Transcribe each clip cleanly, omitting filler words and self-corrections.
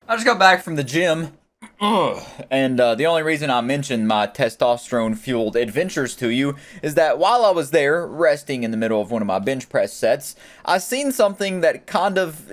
I just got back from the gym. Ugh. And the only reason I mentioned my testosterone fueled adventures to you is that while I was there, resting in the middle of one of my bench press sets, I seen something that kind of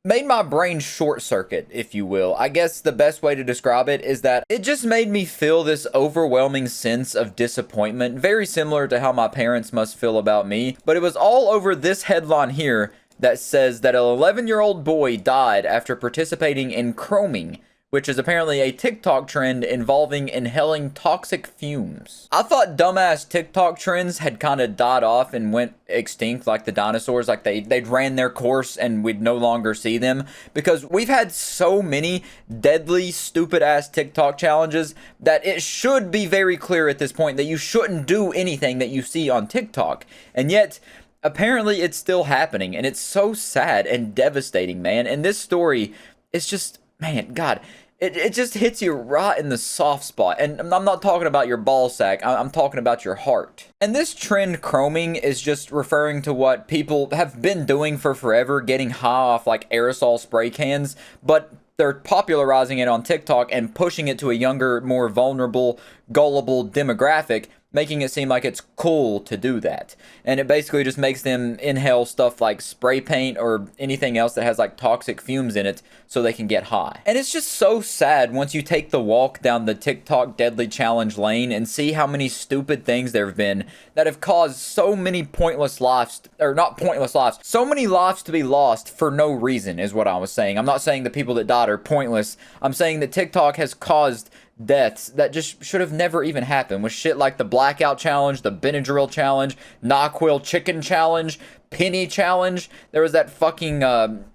made my brain short circuit, if you will. I guess the best way to describe it is that it just made me feel this overwhelming sense of disappointment, very similar to how my parents must feel about me. But it was all over this headline here that says that an 11-year-old boy died after participating in chroming, which is apparently a TikTok trend involving inhaling toxic fumes. I thought dumbass TikTok trends had kind of died off and went extinct like the dinosaurs, like they'd ran their course and we'd no longer see them, because we've had so many deadly, stupid ass TikTok challenges that it should be very clear at this point that you shouldn't do anything that you see on TikTok. And yet, apparently it's still happening, and it's so sad and devastating, man. And this story is just, man, God, it just hits you right in the soft spot. And I'm not talking about your ball sack, I'm talking about your heart. And this trend chroming is just referring to what people have been doing for forever, getting high off like aerosol spray cans, but they're popularizing it on TikTok and pushing it to a younger, more vulnerable, gullible demographic, making it seem like it's cool to do that. And it basically just makes them inhale stuff like spray paint or anything else that has like toxic fumes in it so they can get high. And it's just so sad once you take the walk down the TikTok deadly challenge lane and see how many stupid things there have been that have caused so many pointless lives, or not pointless lives, so many lives to be lost for no reason is what I was saying. I'm not saying the people that died are pointless. I'm saying that TikTok has caused deaths that just should have never even happened, with shit like the blackout challenge, the Benadryl challenge, NyQuil chicken challenge, penny challenge. There was that fucking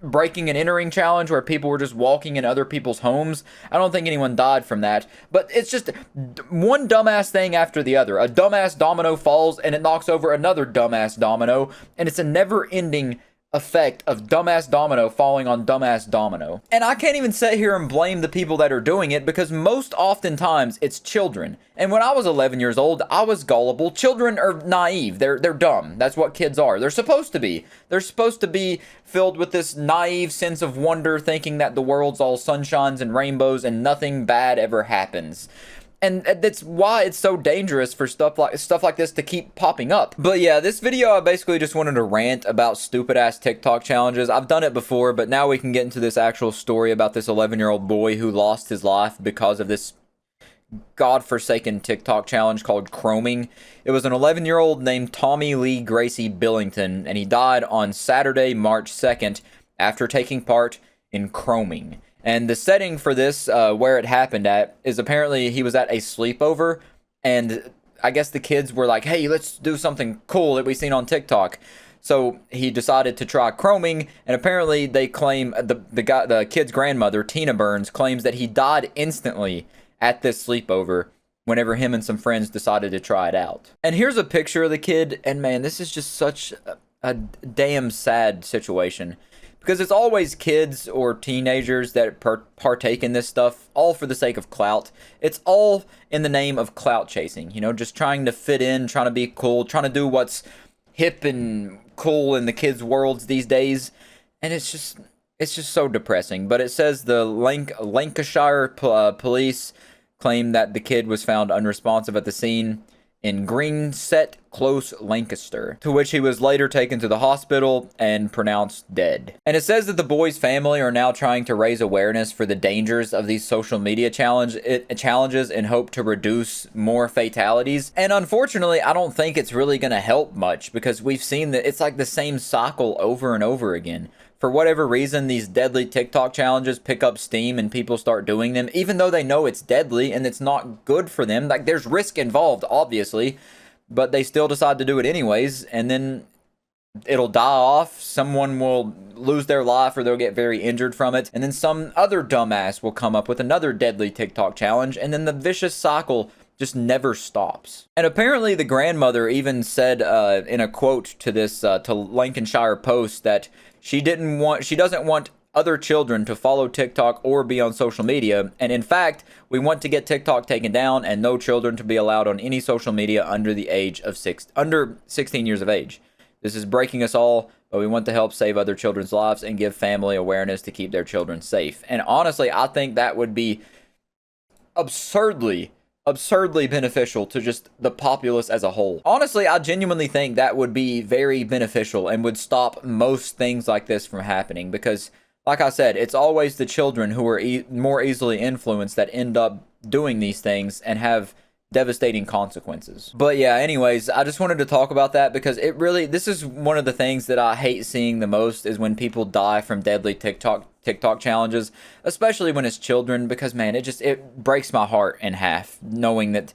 breaking and entering challenge where people were just walking in other people's homes. I don't think anyone died from that, but it's just one dumbass thing after the other. A dumbass domino falls and it knocks over another dumbass domino, and it's a never-ending effect of dumbass domino falling on dumbass domino. And I can't even sit here and blame the people that are doing it, because most oftentimes it's children. And when I was 11 years old, I was gullible. Children are naive. They're dumb. That's what kids are. They're supposed to be. They're supposed to be filled with this naive sense of wonder, thinking that the world's all sunshines and rainbows and nothing bad ever happens. And that's why it's so dangerous for stuff like this to keep popping up. But yeah, this video, I basically just wanted to rant about stupid ass TikTok challenges. I've done it before, but now we can get into this actual story about this 11-year-old boy who lost his life because of this godforsaken TikTok challenge called chroming. It was an 11-year-old named Tommy Lee Gracie Billington, and he died on Saturday, March 2nd, after taking part in chroming. And the setting for this, where it happened at, is apparently he was at a sleepover, and I guess the kids were like, hey, let's do something cool that we've seen on TikTok. So he decided to try chroming, and apparently they claim, the kid's grandmother, Tina Burns, claims that he died instantly at this sleepover whenever him and some friends decided to try it out. And here's a picture of the kid, and man, this is just such a damn sad situation. Because it's always kids or teenagers that partake in this stuff, all for the sake of clout. It's all in the name of clout chasing, you know, just trying to fit in, trying to be cool, trying to do what's hip and cool in the kids' worlds these days. And it's just so depressing. But it says the Lancashire police claim that the kid was found unresponsive at the scene in Greenset, Close, Lancaster, to which he was later taken to the hospital and pronounced dead. And it says that the boy's family are now trying to raise awareness for the dangers of these social media challenges in hope to reduce more fatalities. And unfortunately, I don't think it's really going to help much, because we've seen that it's like the same cycle over and over again. For whatever reason, these deadly TikTok challenges pick up steam and people start doing them, even though they know it's deadly and it's not good for them. Like, there's risk involved, obviously, but they still decide to do it anyways, and then it'll die off. Someone will lose their life or they'll get very injured from it, and then some other dumbass will come up with another deadly TikTok challenge, and then the vicious cycle just never stops. And apparently the grandmother even said in a quote to this to Lancashire Post that she doesn't want other children to follow TikTok or be on social media, and in fact, we want to get TikTok taken down and no children to be allowed on any social media under 16 years of age. This is breaking us all, but we want to help save other children's lives and give family awareness to keep their children safe. And honestly, I think that would be absurdly beneficial to just the populace as a whole. Honestly, I genuinely think that would be very beneficial and would stop most things like this from happening, because like I said, it's always the children who are more easily influenced that end up doing these things and have devastating consequences. But yeah, anyways, I just wanted to talk about that because this is one of the things that I hate seeing the most, is when people die from deadly TikTok challenges, especially when it's children, because man, it breaks my heart in half knowing that,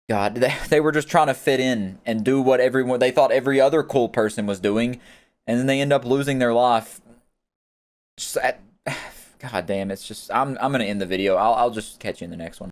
God, they were just trying to fit in and do what they thought every other cool person was doing, and then they end up losing their life. God damn, it's just, I'm gonna end the video. I'll just catch you in the next one.